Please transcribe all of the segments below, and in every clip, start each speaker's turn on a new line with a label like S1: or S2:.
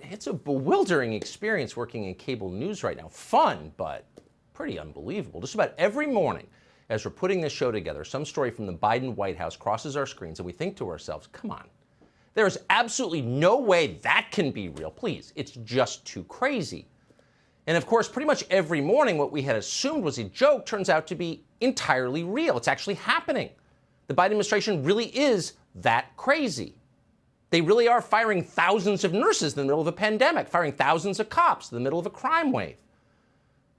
S1: It's a bewildering experience working in cable news right now. Fun, but pretty unbelievable. Just about every morning, as we're putting this show together, some story from the Biden White House crosses our screens, and we think to ourselves, come on, there is absolutely no way that can be real. Please, it's just too crazy. And of course, pretty much every morning, what we had assumed was a joke turns out to be entirely real. It's actually happening. The Biden administration really is that crazy. They really are firing thousands of nurses in the middle of a pandemic, firing thousands of cops in the middle of a crime wave.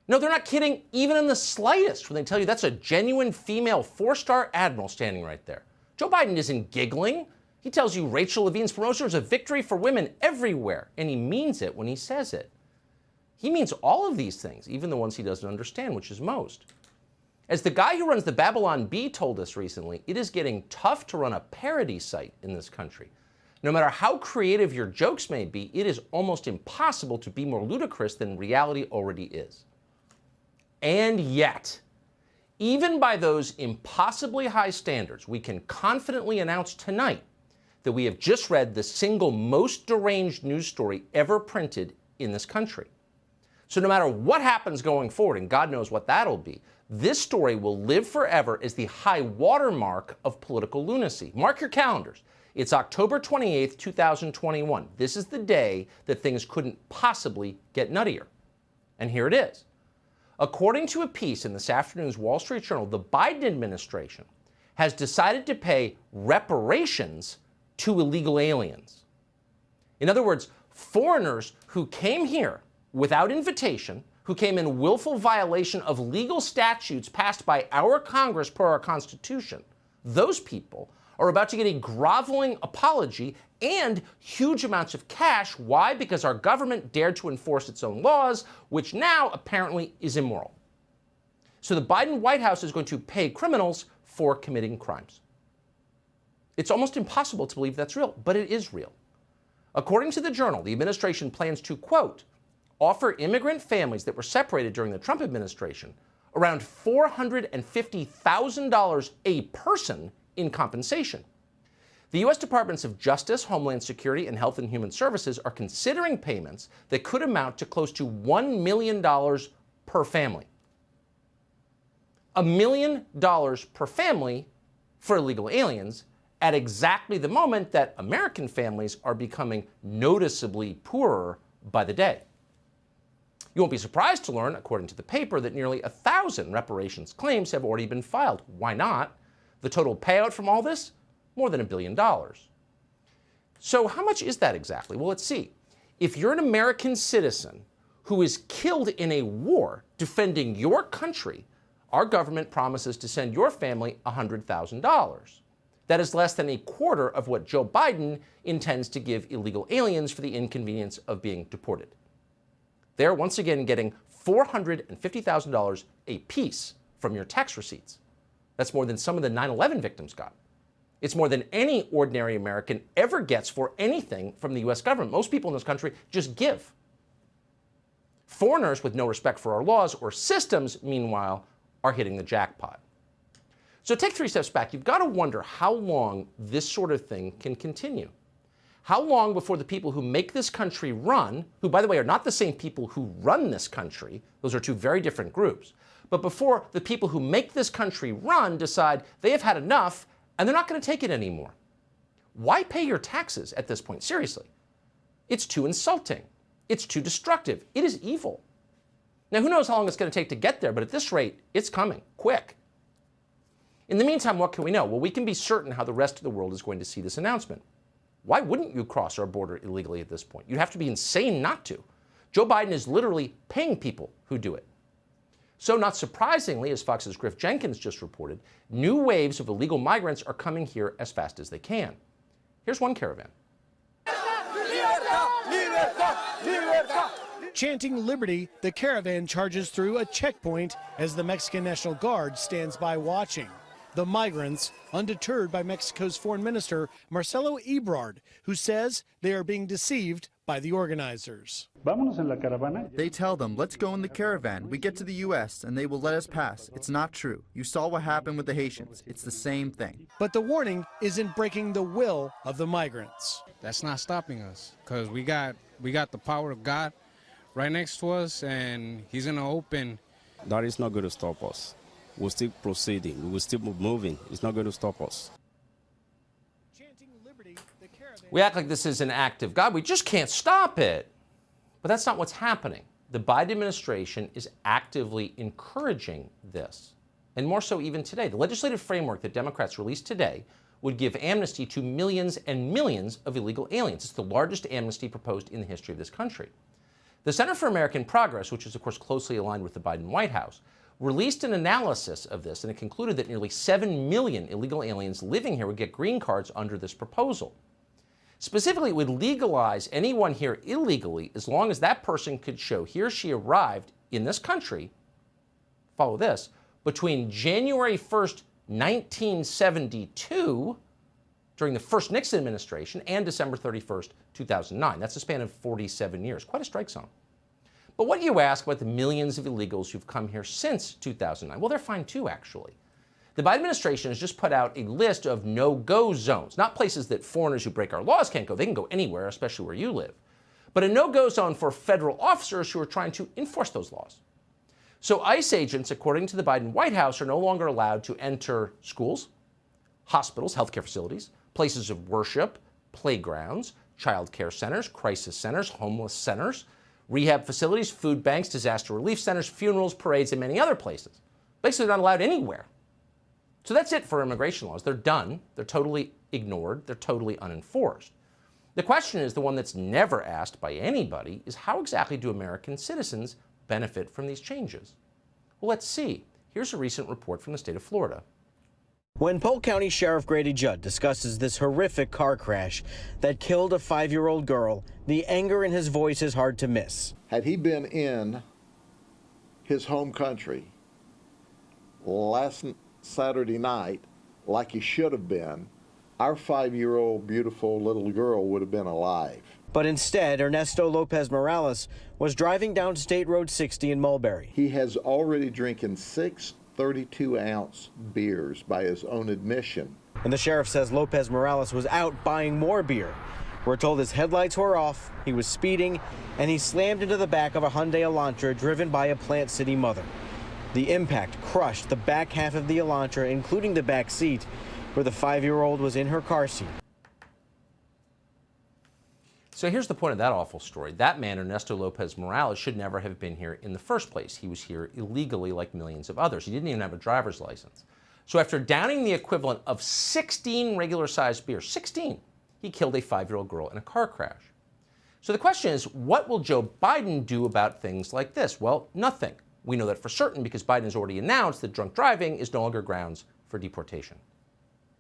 S1: No, they're not kidding even in the slightest when they tell you that's a genuine female four-star admiral standing right there. Joe Biden isn't giggling. He tells you Rachel Levine's promotion is a victory for women everywhere, and he means it when he says it. He means all of these things, even the ones he doesn't understand, which is most. As the guy who runs the Babylon Bee told us recently, it is getting tough to run a parody site in this country. No matter how creative your jokes may be, it is almost impossible to be more ludicrous than reality already is. And yet, even by those impossibly high standards, we can confidently announce tonight that we have just read the single most deranged news story ever printed in this country. So no matter what happens going forward, and God knows what that'll be, this story will live forever as the high watermark of political lunacy. Mark your calendars. It's October 28th, 2021. This is the day that things couldn't possibly get nuttier. And here it is. According to a piece in this afternoon's Wall Street Journal, the Biden administration has decided to pay reparations to illegal aliens. In other words, foreigners who came here without invitation, who came in willful violation of legal statutes passed by our Congress per our Constitution, those people are about to get a groveling apology and huge amounts of cash. Why? Because our government dared to enforce its own laws, which now apparently is immoral. So the Biden White House is going to pay criminals for committing crimes. It's almost impossible to believe that's real, but it is real. According to the Journal, the administration plans to, quote, offer immigrant families that were separated during the Trump administration around $450,000 a person in compensation. The U.S. Departments of Justice, Homeland Security, and Health and Human Services are considering payments that could amount to close to $1 million per family. $1 million per family for illegal aliens at exactly the moment that American families are becoming noticeably poorer by the day. You won't be surprised to learn, according to the paper, that nearly 1,000 reparations claims have already been filed. Why not? The total payout from all this? More than $1 billion. So how much is that exactly? Well, let's see. If you're an American citizen who is killed in a war defending your country, our government promises to send your family $100,000. That is less than a quarter of what Joe Biden intends to give illegal aliens for the inconvenience of being deported. They're once again getting $450,000 a piece from your tax receipts. That's more than some of the 9/11 victims got. It's more than any ordinary American ever gets for anything from the U.S. government. Most people in this country just give. Foreigners with no respect for our laws or systems, meanwhile, are hitting the jackpot. So take 3 steps back. You've got to wonder how long this sort of thing can continue. How long before the people who make this country run, who, by the way, are not the same people who run this country, those are two very different groups, but before the people who make this country run decide they have had enough and they're not going to take it anymore. Why pay your taxes at this point? Seriously. It's too insulting. It's too destructive. It is evil. Now, who knows how long it's going to take to get there, but at this rate, it's coming, quick. In the meantime, what can we know? Well, we can be certain how the rest of the world is going to see this announcement. Why wouldn't you cross our border illegally at this point? You'd have to be insane not to. Joe Biden is literally paying people who do it. So not surprisingly, as Fox's Griff Jenkins just reported, new waves of illegal migrants are coming here as fast as they can. Here's one caravan.
S2: Chanting liberty, the caravan charges through a checkpoint as the Mexican National Guard stands by watching. The migrants, undeterred by Mexico's Foreign Minister Marcelo Ebrard, who says they are being deceived by the organizers.
S3: They tell them, let's go in the caravan. We get to the U.S. and they will let us pass. It's not true. You saw what happened with the Haitians. It's the same thing.
S2: But the warning isn't breaking the will of the migrants.
S4: That's not stopping us because we got We got the power of God right next to us, and he's going to open.
S5: That is not going to stop us. We're still proceeding. We will still moving. It's not going to stop us.
S1: We act like this is an act of God. We just can't stop it. But that's not what's happening. The Biden administration is actively encouraging this, and more so even today. The legislative framework that Democrats released today would give amnesty to millions and millions of illegal aliens. It's the largest amnesty proposed in the history of this country. The Center for American Progress, which is, of course, closely aligned with the Biden White House, released an analysis of this, and it concluded that nearly 7 million illegal aliens living here would get green cards under this proposal. Specifically, it would legalize anyone here illegally as long as that person could show he or she arrived in this country, follow this, between January 1st, 1972, during the first Nixon administration, and December 31st, 2009. That's a span of 47 years. Quite a strike zone. But what do you ask about the millions of illegals who've come here since 2009? Well, they're fine too, actually. The Biden administration has just put out a list of no-go zones, not places that foreigners who break our laws can't go. They can go anywhere, especially where you live. But a no-go zone for federal officers who are trying to enforce those laws. So ICE agents, according to the Biden White House, are no longer allowed to enter schools, hospitals, healthcare facilities, places of worship, playgrounds, child care centers, crisis centers, homeless centers, rehab facilities, food banks, disaster relief centers, funerals, parades, and many other places. Basically, they're not allowed anywhere. So that's it for immigration laws. They're done. They're totally ignored. They're totally unenforced. The question is, the one that's never asked by anybody, is how exactly do American citizens benefit from these changes? Well, let's see. Here's a recent report from the state of Florida.
S6: When Polk County Sheriff Grady Judd discusses this horrific car crash that killed a 5-year-old girl, the anger in his voice is hard to miss.
S7: Had he been in his home country last Saturday night, like he should have been, our 5-year-old beautiful little girl would have been alive.
S6: But instead, Ernesto Lopez Morales was driving down State Road 60 in Mulberry.
S7: He has already drinking 6 32-ounce beers by his own admission.
S6: And the sheriff says Lopez Morales was out buying more beer. We're told his headlights were off, he was speeding, and he slammed into the back of a Hyundai Elantra driven by a Plant City mother. The impact crushed the back half of the Elantra, including the back seat, where the 5-year-old was in her car seat.
S1: So here's the point of that awful story. That man, Ernesto Lopez Morales, should never have been here in the first place. He was here illegally like millions of others. He didn't even have a driver's license. So after downing the equivalent of 16 regular-sized beers, 16, he killed a 5-year-old girl in a car crash. So the question is, what will Joe Biden do about things like this? Well, nothing. We know that for certain because Biden has already announced that drunk driving is no longer grounds for deportation.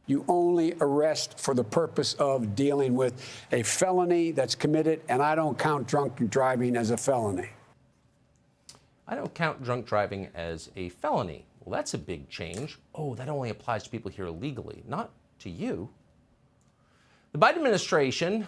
S8: You only arrest for the purpose of dealing with a felony that's committed, and I don't count drunk driving as a felony.
S1: I don't count drunk driving as a felony. Well, that's a big change. Oh, that only applies to people here illegally, not to you. The Biden administration,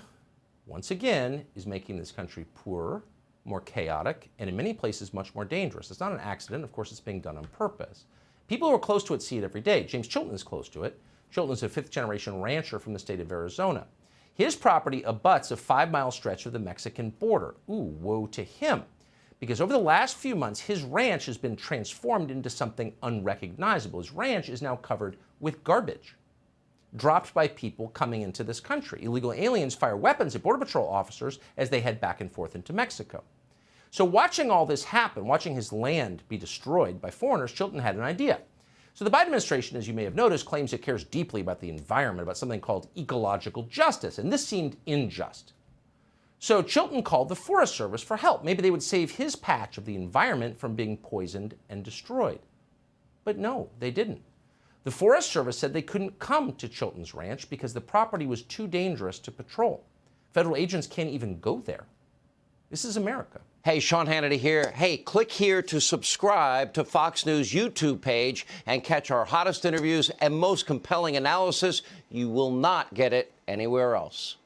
S1: once again, is making this country poorer, more chaotic, and in many places much more dangerous. It's not an accident. Of course, it's being done on purpose. People who are close to it see it every day. James Chilton is close to it. Chilton is a 5th-generation rancher from the state of Arizona. His property abuts a 5-mile stretch of the Mexican border. Ooh, woe to him. Because over the last few months, his ranch has been transformed into something unrecognizable. His ranch is now covered with garbage dropped by people coming into this country. Illegal aliens fire weapons at Border Patrol officers as they head back and forth into Mexico. So watching all this happen, watching his land be destroyed by foreigners, Chilton had an idea. So the Biden administration, as you may have noticed, claims it cares deeply about the environment, about something called ecological justice, and this seemed unjust. So Chilton called the Forest Service for help. Maybe they would save his patch of the environment from being poisoned and destroyed. But no, they didn't. The Forest Service said they couldn't come to Chilton's ranch because the property was too dangerous to patrol. Federal agents can't even go there. This is America.
S9: Hey, Sean Hannity here. Hey, click here to subscribe to Fox News YouTube page and catch our hottest interviews and most compelling analysis. You will not get it anywhere else.